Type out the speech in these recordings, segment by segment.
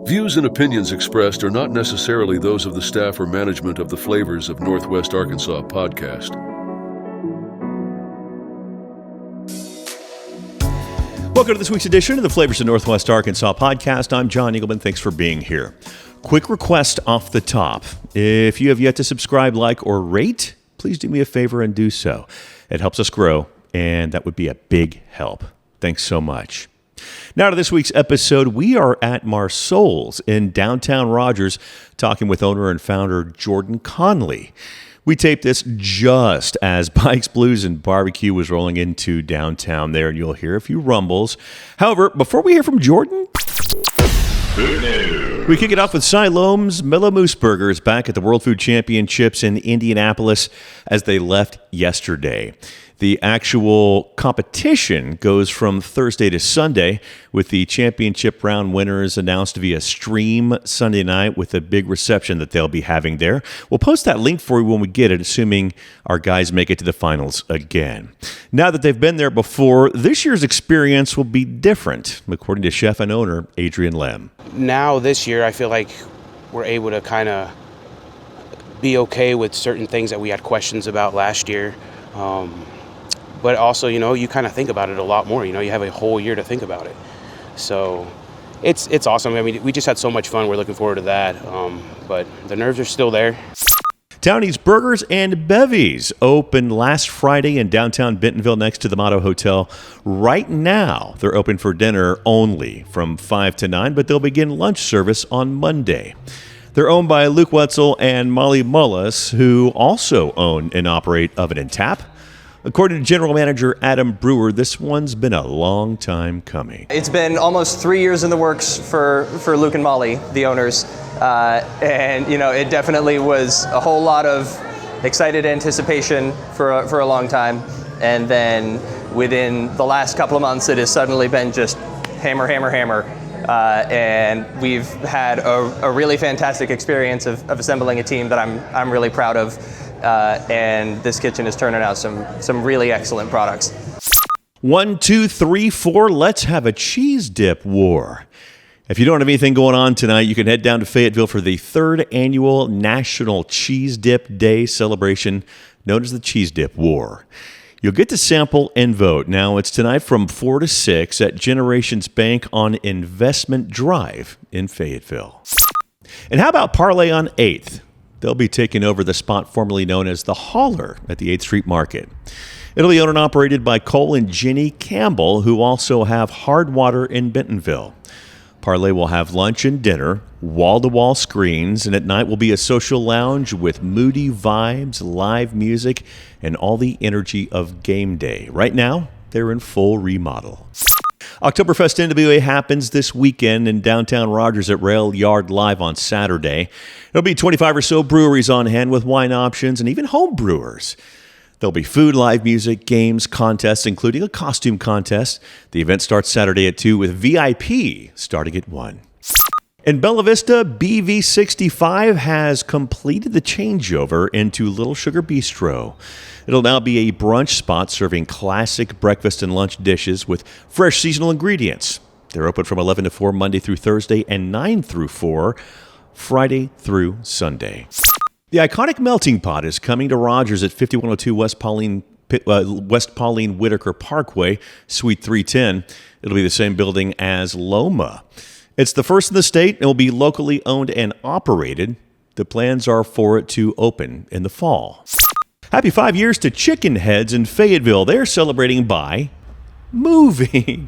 Views and opinions expressed are not necessarily those of the staff or management of the Flavors of Northwest Arkansas podcast. Welcome to this week's edition of the Flavors of Northwest Arkansas podcast. I'm John Eagleman. Thanks for being here. Quick request off the top. If you have yet to subscribe, like, or rate, please do me a favor and do so. It helps us grow, and that would be a big help. Thanks so much. Now to this week's episode, we are at Marsouls in downtown Rogers, talking with owner and founder Jordan Conley. We taped this just as Bikes, Blues, and Barbecue was rolling into downtown there, and you'll hear a few rumbles. However, before we hear from Jordan, we kick it off with Siloam's Mellow Moose Burgers back at the World Food Championships in Indianapolis as they left yesterday. The actual competition goes from Thursday to Sunday, with the championship round winners announced via stream Sunday night with a big reception that they'll be having there. We'll post that link for you when we get it, assuming our guys make it to the finals again. Now that they've been there before, this year's experience will be different, according to chef and owner Adrian Lem. Now this year, I feel like we're able to kind of be okay with certain things that we had questions about last year. But also, you kind of think about it a lot more. You have a whole year to think about it. So it's awesome. I mean, we just had so much fun. We're looking forward to that. But the nerves are still there. Townie's Burgers and Bevvies opened last Friday in downtown Bentonville next to the Motto Hotel. Right now, they're open for dinner only from 5 to 9, but they'll begin lunch service on Monday. They're owned by Luke Wetzel and Molly Mullis, who also own and operate Oven and Tap. According to General Manager Adam Brewer, this one's been a long time coming. It's been almost 3 years in the works for Luke and Molly, the owners. And it definitely was a whole lot of excited anticipation for a long time. And then within the last couple of months, it has suddenly been just hammer, hammer, hammer. And we've had a really fantastic experience of assembling a team that I'm really proud of. And this kitchen is turning out some really excellent products. 1, 2, 3, 4, let's have a cheese dip war. If you don't have anything going on tonight, you can head down to Fayetteville for the 3rd annual National Cheese Dip Day celebration, known as the Cheese Dip War. You'll get to sample and vote. Now, it's tonight from 4 to 6 at Generations Bank on Investment Drive in Fayetteville. And how about Parlay on 8th? They'll be taking over the spot formerly known as the Hollar at the 8th Street Market. It'll be owned and operated by Cole and Jenny Campbell, who also have Hard Water in Bentonville. Parlay will have lunch and dinner, wall-to-wall screens, and at night will be a social lounge with moody vibes, live music, and all the energy of game day. Right now, they're in full remodel. Oktoberfest NWA happens this weekend in downtown Rogers at Rail Yard Live on Saturday. There'll be 25 or so breweries on hand with wine options and even home brewers. There'll be food, live music, games, contests, including a costume contest. The event starts Saturday at 2 with VIP starting at 1. In Bella Vista, BV65 has completed the changeover into Little Sugar Bistro. It'll now be a brunch spot serving classic breakfast and lunch dishes with fresh seasonal ingredients. They're open from 11 to 4 Monday through Thursday and 9 through 4 Friday through Sunday. The iconic Melting Pot is coming to Rogers at 5102 West Pauline Whitaker Parkway, Suite 310. It'll be the same building as Loma. It's the first in the state and will be locally owned and operated. The plans are for it to open in the fall. Happy 5 years to Chicken Headz in Fayetteville. They're celebrating by moving.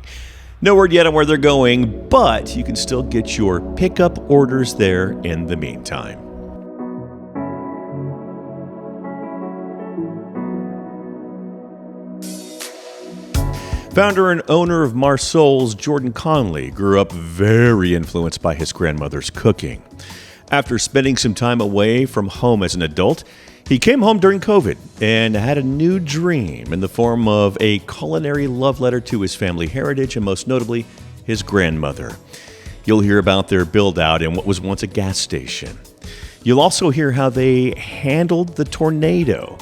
No word yet on where they're going, but you can still get your pickup orders there in the meantime. Founder and owner of Marsouls, Jordan Conley, grew up very influenced by his grandmother's cooking. After spending some time away from home as an adult, he came home during COVID and had a new dream in the form of a culinary love letter to his family heritage and most notably, his grandmother. You'll hear about their build-out in what was once a gas station. You'll also hear how they handled the tornado.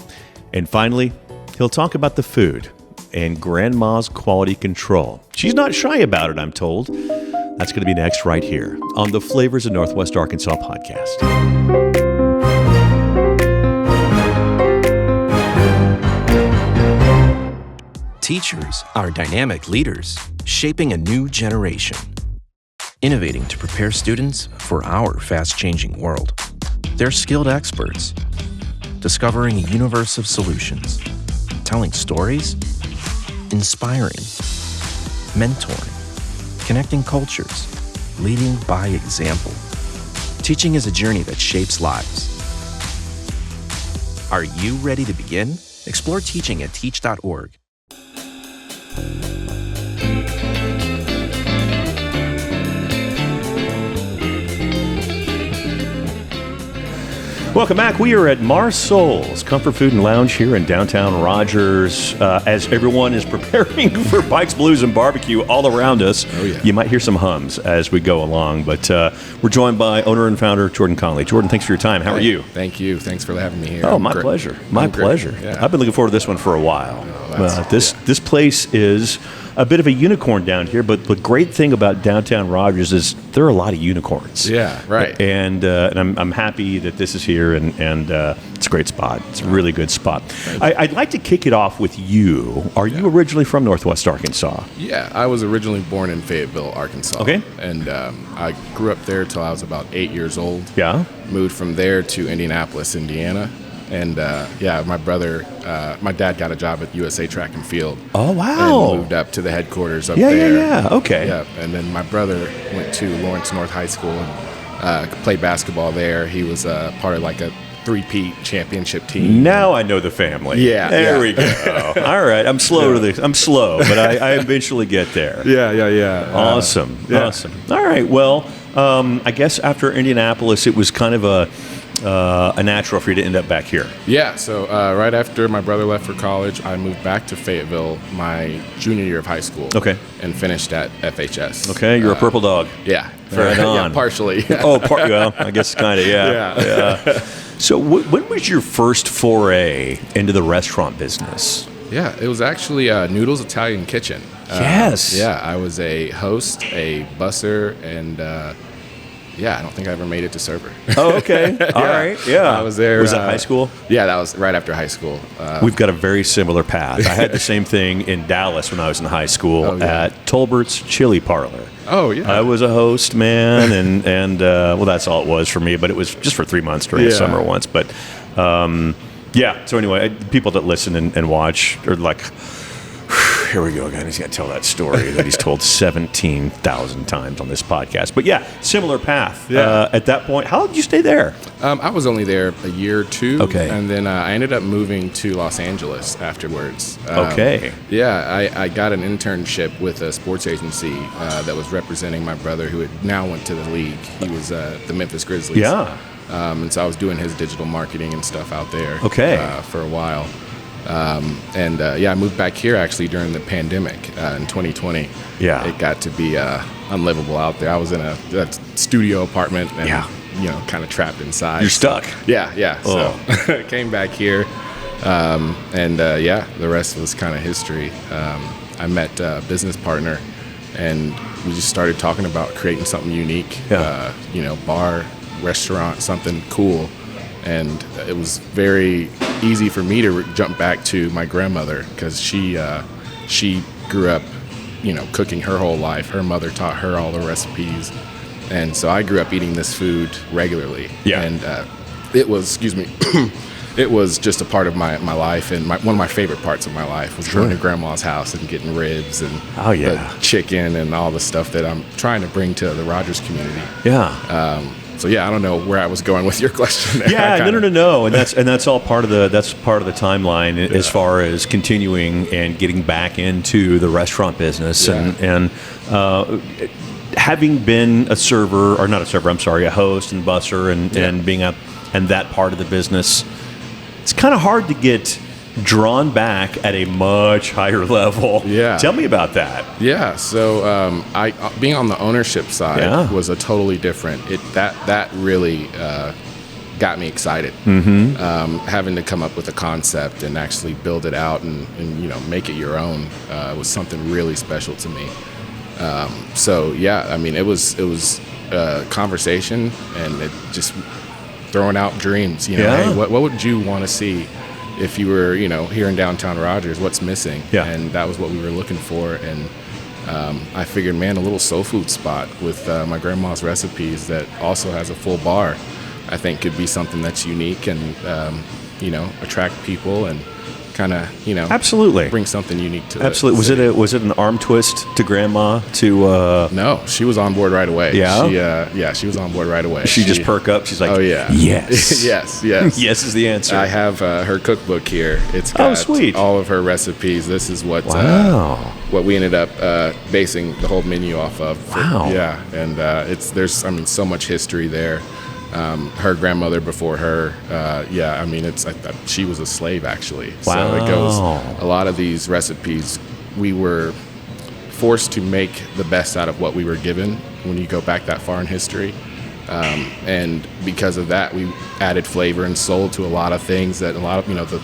And finally, he'll talk about the food and Grandma's quality control. She's not shy about it, I'm told. That's going to be next right here on the Flavors of Northwest Arkansas podcast. Teachers are dynamic leaders shaping a new generation, innovating to prepare students for our fast-changing world. They're skilled experts, discovering a universe of solutions, telling stories, inspiring, mentoring, connecting cultures, leading by example. Teaching is a journey that shapes lives. Are you ready to begin? Explore teaching at teach.org. Welcome back. We are at Marsouls Comfort Food and Lounge here in downtown Rogers. As everyone is preparing for Bikes, Blues, and Barbecue all around us, you might hear some hums as we go along. But we're joined by owner and founder Jordan Conley. Jordan, thanks for your time. How are you? Thank you. Thanks for having me here. Oh, my pleasure. My pleasure. Yeah. I've been looking forward to this one for a while. This place is a bit of a unicorn down here, but the great thing about downtown Rogers is there are a lot of unicorns. Yeah, right. And I'm happy that this is here, and it's a great spot. It's a really good spot. I'd like to kick it off with you. Are you originally from Northwest Arkansas? Yeah, I was originally born in Fayetteville, Arkansas. Okay. And I grew up there till I was about 8 years old. Yeah. Moved from there to Indianapolis, Indiana. And my brother, my dad got a job at USA Track and Field. Oh, wow. And moved up to the headquarters up there. Yeah. Okay. Yeah. And then my brother went to Lawrence North High School and played basketball there. He was part of like a three-peat championship team. Now I know the family. Yeah. There we go. All right. I'm slow to this. I'm slow, but I eventually get there. Yeah. Awesome. Awesome. All right. Well, I guess after Indianapolis, it was kind of a natural for you to end up back here. Yeah, so right after my brother left for college, I moved back to Fayetteville my junior year of high school. Okay. And finished at FHS. Okay, you're a purple dog. Yeah. Right on. Yeah, partially. Well, I guess kind of, yeah. So when was your first foray into the restaurant business? Yeah, it was actually Noodles Italian Kitchen. Yes. Yeah, I was a host, a busser, and I don't think I ever made it to server. Oh, okay. All right. Yeah. I was there. Was that high school? Yeah, that was right after high school. We've got a very similar path. I had the same thing in Dallas when I was in high school at Tolbert's Chili Parlor. Oh, yeah. I was a host, man, and that's all it was for me, but it was just for 3 months during the summer once. But, so anyway, people that listen and watch are like, here we go again. He's going to tell that story that he's told 17,000 times on this podcast. But similar path. Yeah. At that point, how long did you stay there? I was only there a year or two. Okay. And then I ended up moving to Los Angeles afterwards. Okay. Yeah, I got an internship with a sports agency that was representing my brother who had now went to the league. He was the Memphis Grizzlies. Yeah. And so I was doing his digital marketing and stuff out there for a while. I moved back here actually during the pandemic in 2020. Yeah. It got to be unlivable out there. I was in a studio apartment and, kind of trapped inside. You're stuck. Yeah. Oh. So came back here. The rest was kind of history. I met a business partner and we just started talking about creating something unique, bar, restaurant, something cool. And it was very easy for me to jump back to my grandmother because she grew up, cooking her whole life. Her mother taught her all the recipes. And so I grew up eating this food regularly. Yeah. And it was, it was just a part of my life. And one of my favorite parts of my life was going to grandma's house and getting ribs and the chicken and all the stuff that I'm trying to bring to the Rogers community. Yeah. I don't know where I was going with your question there. Yeah, no, and that's all part of the timeline as far as continuing and getting back into the restaurant business and having been a host and busser and being and that part of the business. It's kind of hard to get drawn back at a much higher level. Yeah. Tell me about that. Yeah. So I being on the ownership side was a totally different. That really got me excited. Mm-hmm. Having to come up with a concept and actually build it out and make it your own was something really special to me. So yeah, I mean, it was a conversation, and it just throwing out dreams. You know, Yeah. hey, what would you want to see if you were, you know, here in downtown Rogers? What's missing? Yeah. And that was what we were looking for. And I figured, man, a little soul food spot with my grandma's recipes that also has a full bar, I think could be something that's unique and you know, attract people and kind of, you know, Absolutely. bring something unique to Absolutely. Was it an arm twist to grandma to No, she was on board right away. Yeah? She was on board right away. she just perk up? She's like, Oh yeah. yes. yes. Yes is the answer. I have her cookbook here. It's got sweet. all of her recipes. This is what Wow. what we ended up basing the whole menu off of. Wow. Yeah, and there's so much history there. Her grandmother before her, I mean, she was a slave actually. Wow. So it goes. A lot of these recipes, we were forced to make the best out of what we were given. When you go back that far in history, and because of that, we added flavor and soul to a lot of things that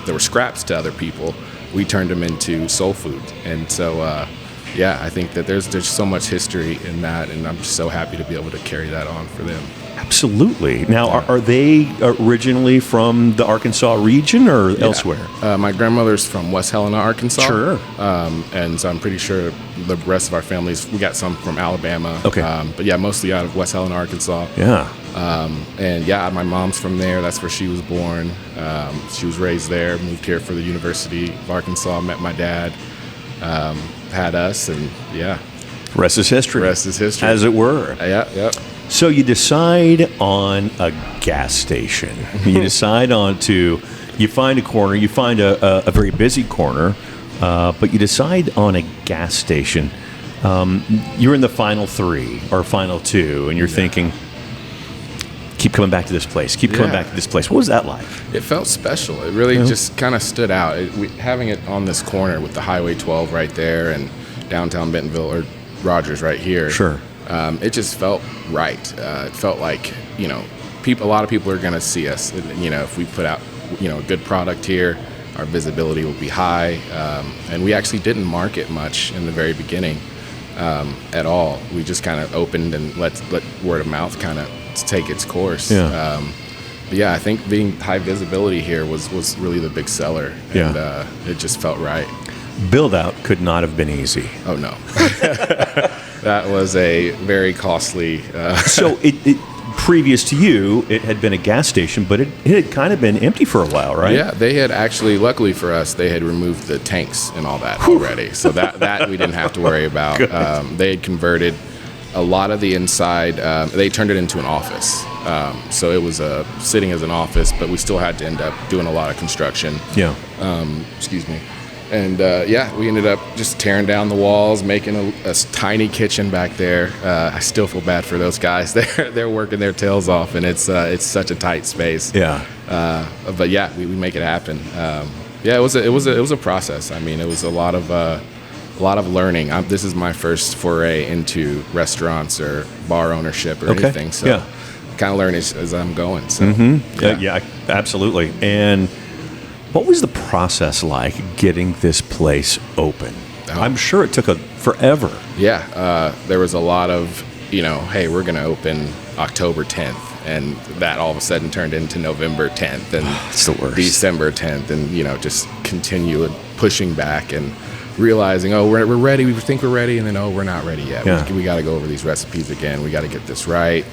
there were scraps to other people. We turned them into soul food, and so. I think that there's so much history in that, and I'm just so happy to be able to carry that on for them. Absolutely. Now, are they originally from the Arkansas region or elsewhere? My grandmother's from West Helena, Arkansas. Sure. And so I'm pretty sure the rest of our families, we got some from Alabama. Okay. But yeah, mostly out of West Helena, Arkansas. Yeah. And yeah, my mom's from there. That's where she was born. She was raised there, moved here for the University of Arkansas, met my dad, had us, and yeah. Rest is history. Rest is history. As it were. Yeah. So you decide on a gas station. You decide you find a corner, you find a very busy corner, but you decide on a gas station. You're in the final 3 or final 2, and you're thinking, keep coming back to this place, keep coming back to this place. What was that like? It felt special. It really just kind of stood out. Having it on this corner with the Highway 12 right there and downtown Bentonville, or Rogers right here. Sure. It just felt right. It felt like, you know, a lot of people are going to see us. You know, if we put out, you know, a good product here, our visibility will be high. And we actually didn't market much in the very beginning at all. We just kind of opened and let word of mouth kind of take its course. Yeah. But yeah, I think being high visibility here was really the big seller. And it just felt right. Build out could not have been easy. Oh, no. That was a very costly... So it previous to you, it had been a gas station, but it had kind of been empty for a while, right? Yeah, they had actually, luckily for us, they had removed the tanks and all that already. So that we didn't have to worry about. They had converted a lot of the inside. They turned it into an office. So it was sitting as an office, but we still had to end up doing a lot of construction. Yeah. Excuse me. And we ended up just tearing down the walls, making a tiny kitchen back there. I still feel bad for those guys. They're working their tails off, and it's such a tight space. Yeah. But yeah, we make it happen. It was a process. I mean, it was a lot of learning. This is my first foray into restaurants or bar ownership or anything. So kind of learn as I'm going. So Yeah, absolutely. And what was the process like getting this place open? I'm sure it took forever. Yeah, there was a lot of, hey, we're going to open October 10th. And that all of a sudden turned into November 10th and it's the worst. December 10th. And, just continue pushing back and realizing, oh, we're ready. We think we're ready. And then, oh, we're not ready yet. Yeah. We got to go over these recipes again. We got to get this right.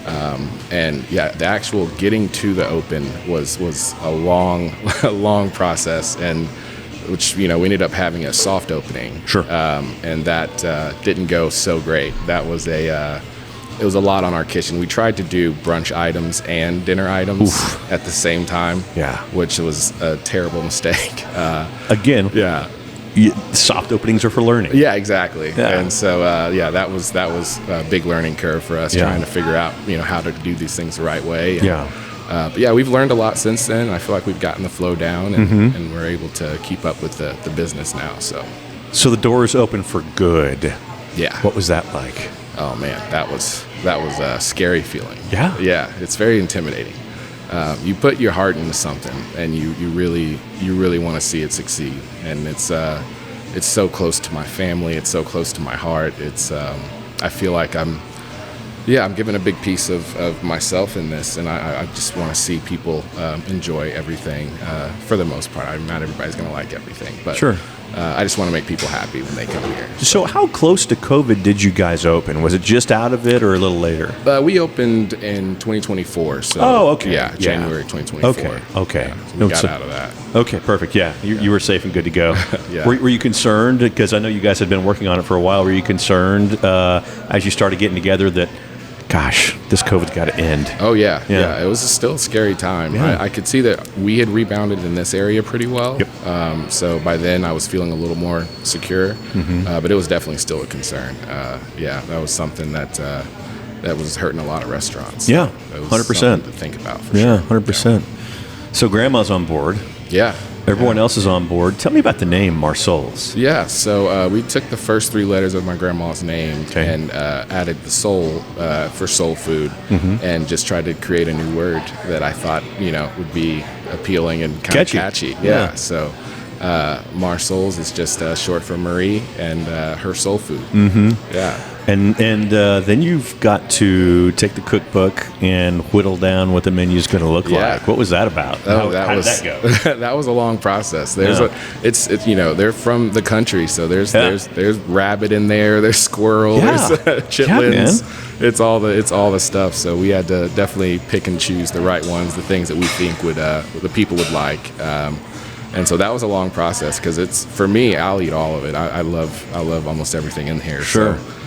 The actual getting to the open was a long process, and which we ended up having a soft opening. Sure. And that didn't go so great. That was it was a lot on our kitchen. We tried to do brunch items and dinner items at the same time. Yeah. Which was a terrible mistake. Again. Yeah. Soft openings are for learning. Yeah, exactly. Yeah. And so, that was a big learning curve for us, trying to figure out, how to do these things the right way. And, but we've learned a lot since then. I feel like we've gotten the flow down, and we're able to keep up with the business now. So the doors open for good. Yeah. What was that like? Oh man, that was a scary feeling. Yeah. Yeah, it's very intimidating. You put your heart into something, and you really want to see it succeed. And it's it's so close to my family. It's so close to my heart. It's I feel like I'm giving a big piece of myself in this, and I just want to see people enjoy everything for the most part. Not everybody's going to like everything, but Sure. I just want to make people happy when they come here. So how close to COVID did you guys open? Was it just out of it or a little later? We opened in 2024. So okay. Yeah, January 2024. Okay. Yeah, so we got out of that. Okay, perfect. Yeah, you were safe and good to go. Yeah. Were you concerned, because I know you guys had been working on it for a while, were you concerned as you started getting together that, gosh, this COVID's got to end? Oh, yeah. It was still a scary time. Yeah. I could see that we had rebounded in this area pretty well. Yep. So by then I was feeling a little more secure, but it was definitely still a concern. That was something that was hurting a lot of restaurants. Yeah, it was 100%. something to think about for Yeah, sure. 100%. So grandma's on board. Yeah. Everyone else is on board. Tell me about the name Marsouls. Yeah, so we took the first 3 letters of my grandma's name and added the soul for soul food, and just tried to create a new word that I thought, would be appealing and kind of catchy. Yeah. So Marsouls is just short for Marie and her soul food. Yeah. And then you've got to take the cookbook and whittle down what the menu's going to look like. What was that about? How did that go? That was a long process. There's it's they're from the country, so there's rabbit in there, there's squirrel, there's chitlins. It's all the stuff. So we had to definitely pick and choose the right ones, the things that we think would the people would like. And so that was a long process, because it's, for me, I'll eat all of it. I love almost everything in here. Sure. So,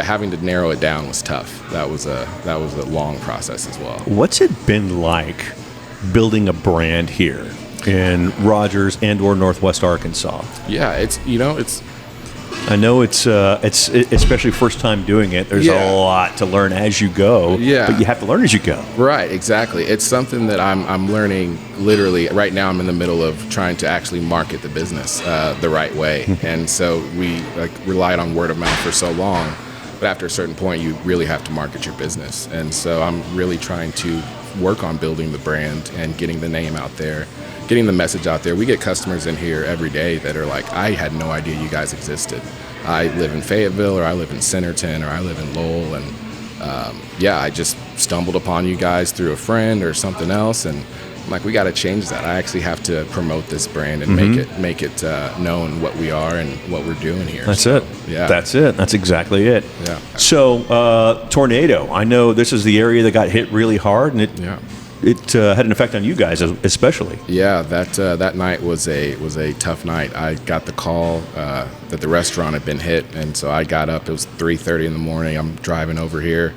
having to narrow it down was tough. That was a long process as well. What's it been like building a brand here in Rogers and/or Northwest Arkansas? Yeah, it's I know it's especially first time doing it. There's a lot to learn as you go. Yeah. But you have to learn as you go. Right, exactly. It's something that I'm learning literally right now. I'm in the middle of trying to actually market the business the right way, and so we relied on word of mouth for so long. But after a certain point, you really have to market your business, and so I'm really trying to work on building the brand and getting the name out there, getting the message out there. We get customers in here every day that are like, I had no idea you guys existed. I live in Fayetteville, or I live in Centerton, or I live in Lowell, and I just stumbled upon you guys through a friend or something else, and I'm like, we got to change that. I actually have to promote this brand and make it known what we are and what we're doing here. That's it. Yeah. That's it. That's exactly it. Yeah. So, tornado. I know this is the area that got hit really hard, and it had an effect on you guys especially. Yeah, that night was a tough night. I got the call that the restaurant had been hit, and so I got up. It was 3:30 in the morning. I'm driving over here,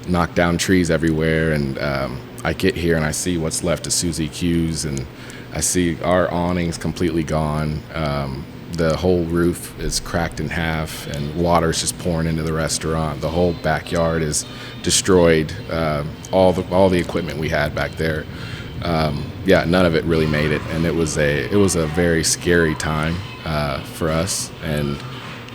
knocked down trees everywhere, and I get here and I see what's left of Susie Q's, and I see our awnings completely gone. The whole roof is cracked in half, and water's just pouring into the restaurant. The whole backyard is destroyed. All the equipment we had back there, none of it really made it, and it was a very scary time for us. And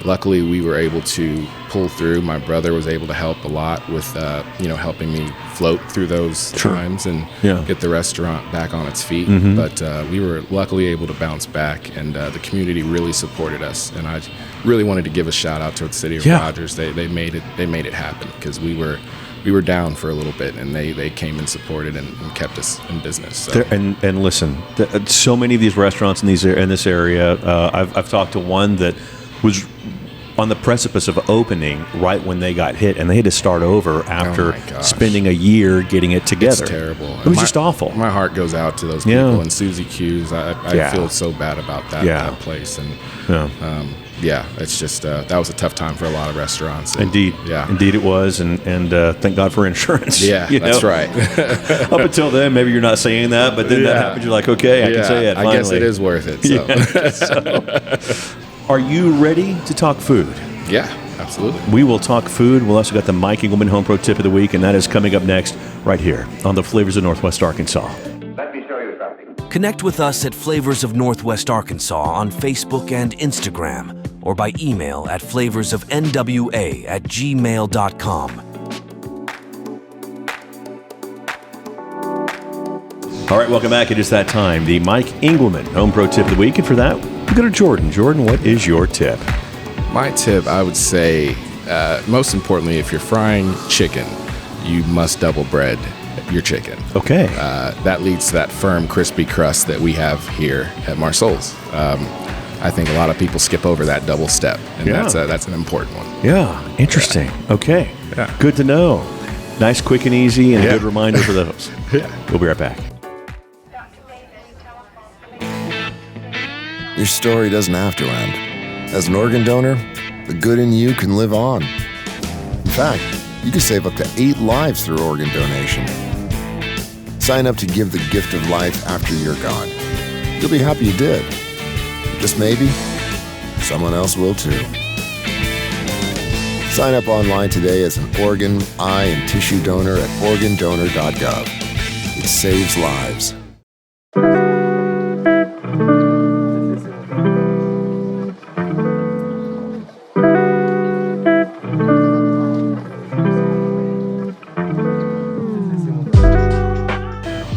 luckily, we were able to pull through. My brother was able to help a lot with helping me float through those times and get the restaurant back on its feet. But we were luckily able to bounce back, and the community really supported us. And I really wanted to give a shout out to the city of Rogers. They made it happen, because we were down for a little bit, and they came and supported and kept us in business. So. And listen, so many of these restaurants in this area. I've talked to one that was on the precipice of opening right when they got hit, and they had to start over after spending a year getting it together. It's terrible. It was just awful. My heart goes out to those people, and Susie Q's. I feel so bad about that place, and it's just that was a tough time for a lot of restaurants. And, Indeed it was, and thank God for insurance. Yeah, that's right. Up until then, maybe you're not saying that, but then that happens, you're like, okay, I can say it. Finally. I guess it is worth it. So. Are you ready to talk food? Yeah, absolutely. We will talk food. We'll also got the Mike Engelman Home Pro Tip of the Week, and that is coming up next right here on the Flavors of Northwest Arkansas. Let me show you something. Connect with us at Flavors of Northwest Arkansas on Facebook and Instagram, or by email at flavorsofnwa@gmail.com. All right, welcome back. It is that time, the Mike Engelman Home Pro Tip of the Week, and for that, we go to Jordan. Jordan, what is your tip? My tip, I would say, most importantly, if you're frying chicken, you must double bread your chicken. Okay. That leads to that firm, crispy crust that we have here at Marsouls. I think a lot of people skip over that double step, and that's an important one. Yeah, interesting. Okay. Yeah. Good to know. Nice, quick, and easy, and a good reminder for those. We'll be right back. Your story doesn't have to end. As an organ donor, the good in you can live on. In fact, you can save up to 8 lives through organ donation. Sign up to give the gift of life after you're gone. You'll be happy you did. Just maybe, someone else will too. Sign up online today as an organ, eye, and tissue donor at organdonor.gov. It saves lives.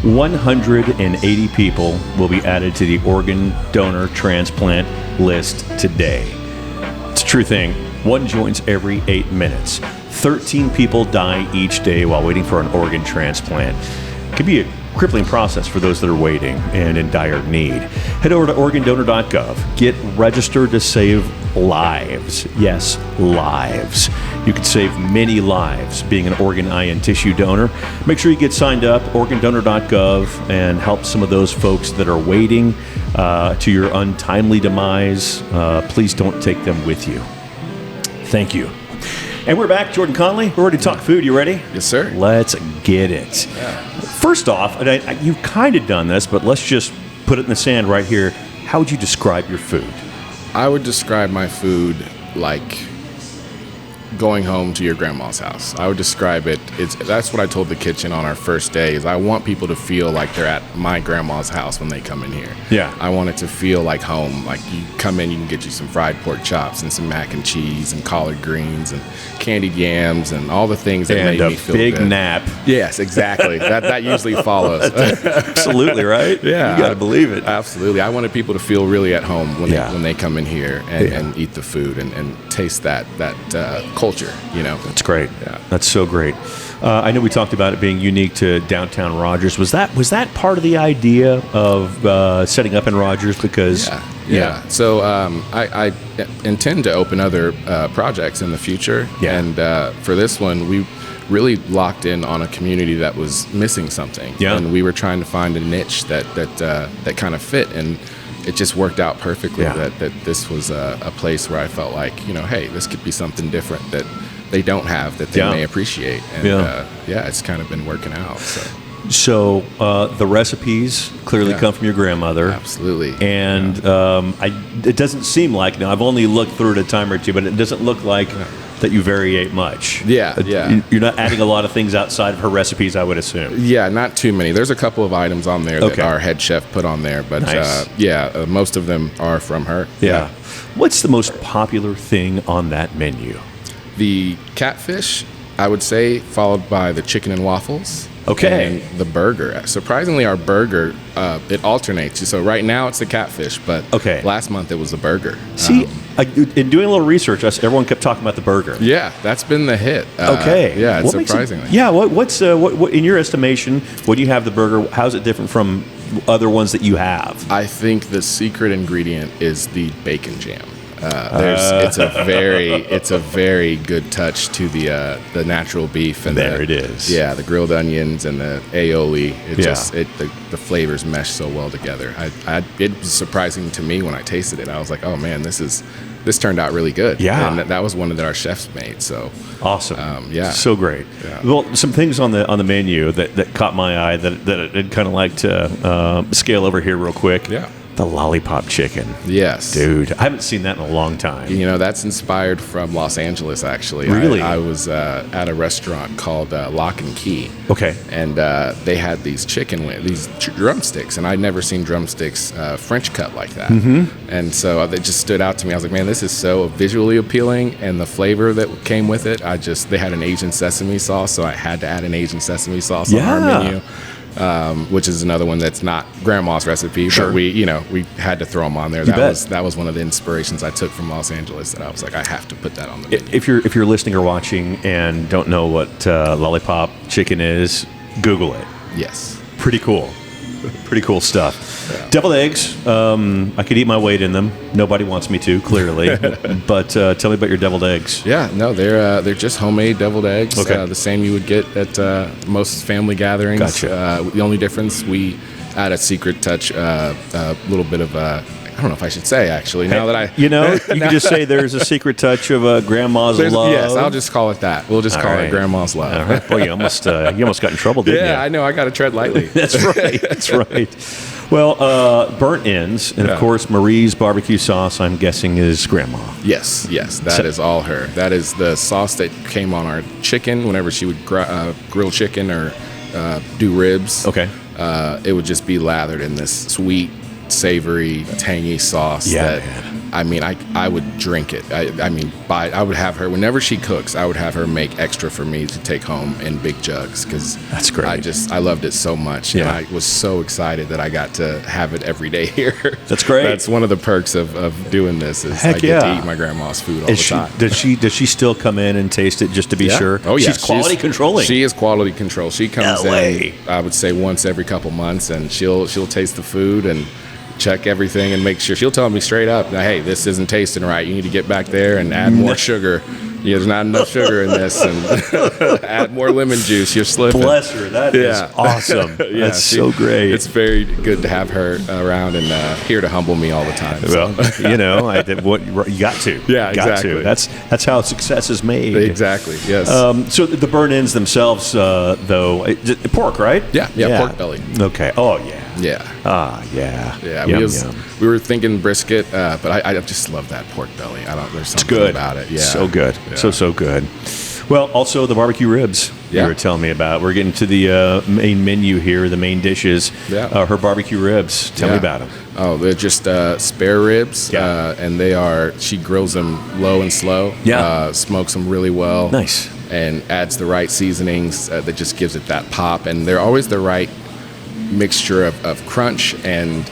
180 people will be added to the organ donor transplant list today. It's a true thing. One joins every 8 minutes. 13 people die each day while waiting for an organ transplant. It can be a crippling process for those that are waiting and in dire need. Head over to organdonor.gov. Get registered to save lives. Yes, lives. You can save many lives being an organ, eye, and tissue donor. Make sure you get signed up, organdonor.gov, and help some of those folks that are waiting to your untimely demise. Please don't take them with you. Thank you. And we're back. Jordan Conley, we're ready to talk food. You ready? Yes, sir. Let's get it. Yeah. First off, and you've kind of done this, but let's just put it in the sand right here. How would you describe your food? I would describe my food like going home to your grandma's house. I would describe it. That's what I told the kitchen on our first day. Is I want people to feel like they're at my grandma's house when they come in here. Yeah. I want it to feel like home. Like you come in, you can get you some fried pork chops and some mac and cheese and collard greens and candied yams and all the things that made me feel big good. nap. Yes, exactly. that usually follows. Absolutely, right? Yeah, you got to believe it. Absolutely. I wanted people to feel really at home when they come in here and eat the food and taste that culture, you know. That's great. Yeah. That's so great. I know we talked about it being unique to downtown Rogers. Was that part of the idea of setting up in Rogers? Because yeah. So I intend to open other projects in the future, and for this one we really locked in on a community that was missing something, and we were trying to find a niche that kind of fit, and it just worked out perfectly that this was a place where I felt like, you know, hey, this could be something different that they don't have that they may appreciate. And it's kind of been working out. So the recipes clearly come from your grandmother. Absolutely. And it doesn't seem like, now I've only looked through it a time or two, but it doesn't look like that you variate much. Yeah. You're not adding a lot of things outside of her recipes, I would assume. Yeah, not too many. There's a couple of items on there that our head chef put on there, but nice. Most of them are from her. Yeah. What's the most popular thing on that menu? The catfish, I would say, followed by the chicken and waffles. Okay. And the burger. Surprisingly, our burger, it alternates. So right now it's the catfish, but last month it was the burger. See, in doing a little research, everyone kept talking about the burger. Yeah, that's been the hit. Yeah, it's surprisingly. What's in your estimation, what do you have the burger? How's it different from other ones that you have? I think the secret ingredient is the bacon jam. It's a very good touch to the natural beef and it is. Yeah, the grilled onions and the aioli. The flavors mesh so well together. It was surprising to me when I tasted it. I was like, oh man, this turned out really good. Yeah, and that was one that our chefs made. So awesome. So great. Yeah. Well, some things on the menu that caught my eye that I'd kind of like to scale over here real quick. Yeah. The lollipop chicken. Yes. Dude, I haven't seen that in a long time. You know, that's inspired from Los Angeles, actually. Really? I was at a restaurant called Lock and Key. Okay. And they had these these drumsticks, and I'd never seen drumsticks French cut like that. Mm-hmm. And so they just stood out to me. I was like, man, this is so visually appealing, and the flavor that came with it, they had an Asian sesame sauce, so I had to add an Asian sesame sauce on our menu. which is another one that's not Grandma's recipe, but we had to throw them on there. That was one of the inspirations I took from Los Angeles that I was like, I have to put that on the menu. If you're listening or watching and don't know what lollipop chicken is, Google it. Yes. Pretty cool. Pretty cool stuff. Yeah. Deviled eggs, I could eat my weight in them. Nobody wants me to, clearly. But tell me about your deviled eggs. Yeah, no, they're just homemade deviled eggs. Okay. The same you would get at most family gatherings. Gotcha. The only difference, we add a secret touch, a little bit of I don't know if I should say, actually. Now that you can just say there's a secret touch of Grandma's love. Yes, I'll just call it that. We'll just call it Grandma's love. All right. Boy, you almost got in trouble, didn't you? Yeah, I know. I got to tread lightly. That's right. That's right. Well, burnt ends, and of course, Marie's barbecue sauce, I'm guessing, is Grandma. Yes. That is all her. That is the sauce that came on our chicken whenever she would grill chicken or do ribs. Okay. It would just be lathered in this sweet, savory, tangy sauce that, I mean, I would drink it. I would have her, whenever she cooks, I would have her make extra for me to take home in big jugs, because that's great. I loved it so much. Yeah. And I was so excited that I got to have it every day here. That's great. That's one of the perks of doing this is I get to eat my grandma's food all the time. Does she still come in and taste it just to be sure? Oh, yeah. She's quality controlling. She is quality control. She comes in, I would say, once every couple months, and she'll taste the food and check everything and make sure. She'll tell me straight up, hey, this isn't tasting right. You need to get back there and add more sugar. There's not enough sugar in this, and add more lemon juice. You're slipping. Bless her. That is awesome. That's so great. It's very good to have her around and here to humble me all the time. So. Well, you got to. Yeah, exactly. That's how success is made. Exactly. Yes. So the burnt ends themselves, though, pork, right? Yeah. Pork belly. Okay. Oh yeah. Yeah. Yeah. Yeah. We were thinking brisket, but I just love that pork belly. There's something about it. Yeah. So good. Yeah. So good. Well, also the barbecue ribs you were telling me about. We're getting to the main menu here, the main dishes. Yeah. Her barbecue ribs. Tell me about them. Oh, they're just spare ribs, and she grills them low and slow. Yeah. Smokes them really well. Nice. And adds the right seasonings that just gives it that pop. And they're always the right mixture of crunch and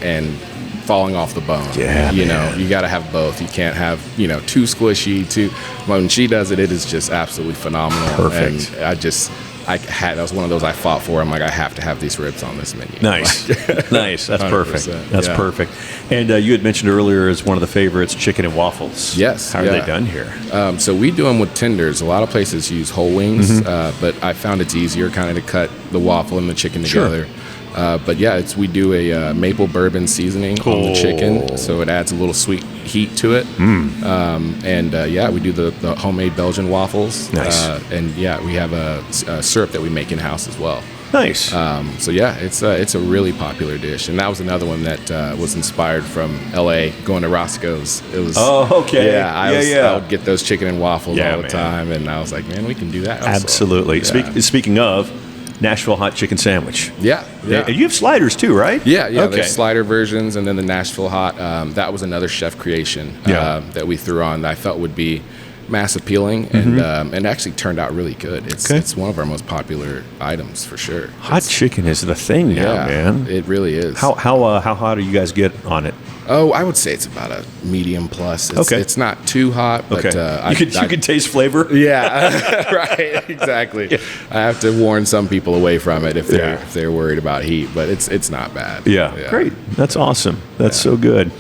falling off the bone. Yeah, you got to have both. You can't have too squishy. When she does it, it is just absolutely phenomenal. Perfect. And that was one of those I fought for. I'm like, I have to have these ribs on this menu. Nice. Nice. That's 100%. Perfect. That's perfect. And you had mentioned earlier as one of the favorites, chicken and waffles. Yes. How are they done here? So we do them with tenders. A lot of places use whole wings, but I found it's easier kind of to cut the waffle and the chicken together. Sure. But it's we do a maple bourbon seasoning on the chicken, so it adds a little sweet heat to it. We do the homemade Belgian waffles. Nice. We have a syrup that we make in house as well. Nice. It's a really popular dish, and that was another one that was inspired from L.A. going to Roscoe's. It was. Oh, okay. Yeah, I would get those chicken and waffles all the time, and I was like, man, we can do that. Also. Absolutely. Yeah. Speaking of. Nashville hot chicken sandwich. Yeah. And you have sliders too, right? Yeah. Okay. There's slider versions, and then the Nashville hot. That was another chef creation that we threw on that I felt would be mass appealing, and actually turned out really good. It's one of our most popular items for sure. Hot chicken is the thing now, man. It really is. How hot do you guys get on it? Oh, I would say it's about a medium plus. It's not too hot, but you can taste flavor. Yeah, right, exactly. Yeah. I have to warn some people away from it if they're worried about heat, but it's not bad. Yeah. Great. That's awesome. That's so good.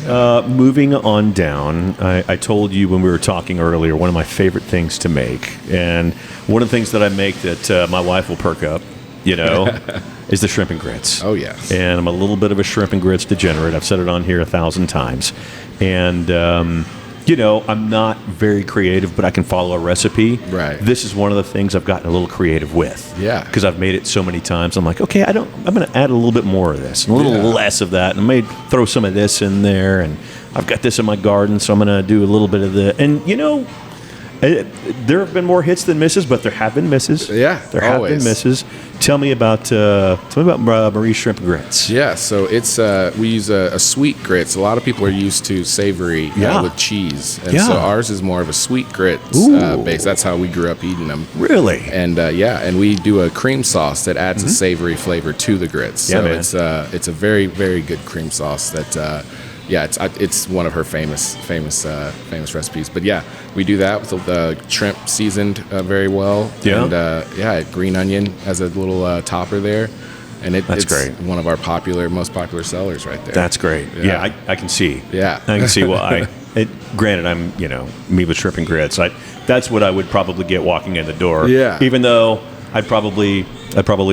Moving on down, I told you when we were talking earlier, one of my favorite things to make, and one of the things that I make that my wife will perk up, is the shrimp and grits. Oh, yes. And I'm a little bit of a shrimp and grits degenerate. I've said it on here 1,000 times. And, I'm not very creative, but I can follow a recipe. Right. This is one of the things I've gotten a little creative with. Yeah. Because I've made it so many times. I'm like, okay, I'm going to add a little bit more of this and a little less of that. And I may throw some of this in there. And I've got this in my garden, so I'm going to do a little bit of the. And, There have been more hits than misses, but there have been misses. Yeah, there have always. been misses. Tell me about Marie's Shrimp and Grits. Yeah, so it's we use a sweet grits. A lot of people are used to savory with cheese, and so ours is more of a sweet grits base. That's how we grew up eating them. Really? And and we do a cream sauce that adds a savory flavor to the grits. So it's a very, very good cream sauce that. It's one of her famous recipes. But yeah, we do that with the shrimp seasoned very well. Yeah. And green onion as a little topper there. And it's great. One of our most popular sellers right there. That's great. Yeah, I can see. Yeah. I can see why. Granted, I'm, me with shrimp and grits. That's what I would probably get walking in the door. Yeah. Even though I'd probably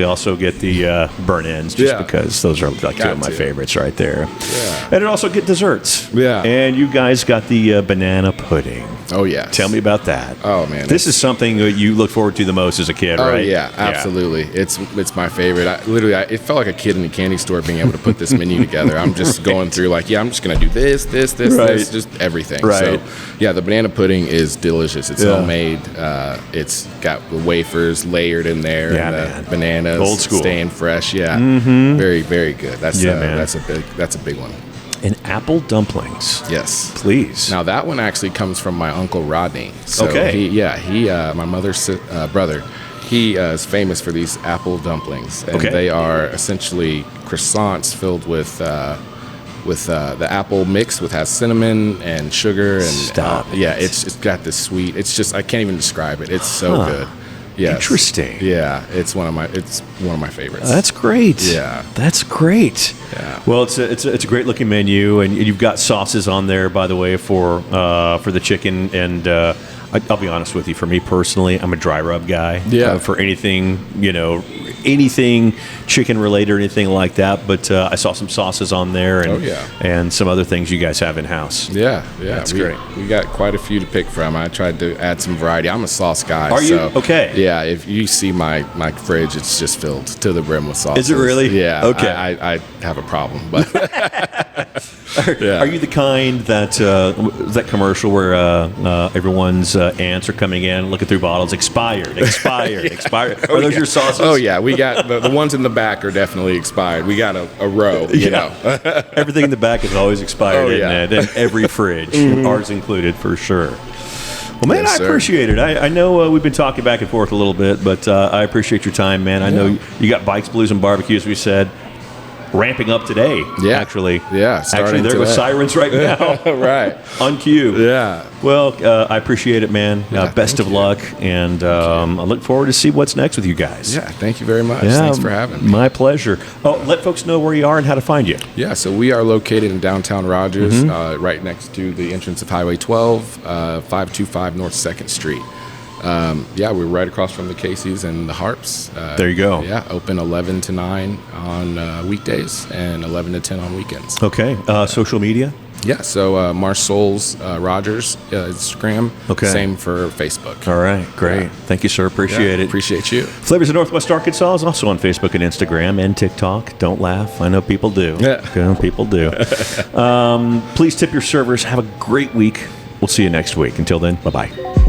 also get the burnt ends just because those are like two of my favorites right there. Yeah. And I'd also get desserts. Yeah. And you guys got the banana pudding. Oh, yeah. Tell me about that. Oh, man. This is something that you look forward to the most as a kid, right? Oh, yeah, absolutely. Yeah. It's my favorite. It felt like a kid in a candy store being able to put this menu together. I'm just going through I'm just going to do this, just everything. Right. So, yeah, the banana pudding is delicious. It's homemade. It's got the wafers layered in there. Yeah, and the bananas. Old school. Staying fresh. Yeah. Mm-hmm. Very, very good. That's a big one. And apple dumplings. Yes. Please. Now, that one actually comes from my Uncle Rodney. So okay. He my mother's brother, he is famous for these apple dumplings. And they are essentially croissants filled with the apple mix has cinnamon and sugar. And it's got this sweet, it's just, I can't even describe it. It's so good. Yes. Interesting. Yeah, it's one of my favorites. That's great. Yeah, that's great. Yeah. Well, it's a great looking menu, and you've got sauces on there, by the way, for the chicken. And I'll be honest with you, for me personally, I'm a dry rub guy. Yeah. For anything, anything chicken related or anything like that. But I saw some sauces on there, and some other things you guys have in house. Yeah. That's great. We got quite a few to pick from. I tried to add some variety. I'm a sauce guy. Are you? Okay. Yeah. If you see my fridge, it's just filled to the brim with sauces. Is it really? Yeah. Okay. I have a problem, but. Are you the kind that commercial where everyone's aunts are coming in looking through bottles, expired? Are those your sauces? Oh yeah, we got the ones in the back are definitely expired. We got a row. You know, everything in the back is always expired, isn't it? In every fridge, ours included for sure. Well, man, I appreciate it. I know we've been talking back and forth a little bit, but I appreciate your time, man. I know you got Bikes, Blues, and Barbecues, we said. Ramping up today, actually. Yeah, actually, there go sirens right now. Right. On cue. Yeah. Well, I appreciate it, man. Best of luck, and I look forward to see what's next with you guys. Yeah, thank you very much. Thanks for having me. My pleasure. Oh, let folks know where you are and how to find you. Yeah, so we are located in downtown Rogers, right next to the entrance of Highway 12, 525 North 2nd Street. We're right across from the Casey's and the Harps. There you go. Yeah, open 11 to 9 on weekdays and 11 to 10 on weekends. Okay. Social media? Yeah, so Marsouls Rogers Instagram. Okay. Same for Facebook. All right, great. Thank you, sir. Appreciate it. Appreciate you. Flavors of Northwest Arkansas is also on Facebook and Instagram and TikTok. Don't laugh. I know people do. Yeah. People do. Please tip your servers. Have a great week. We'll see you next week. Until then, bye-bye.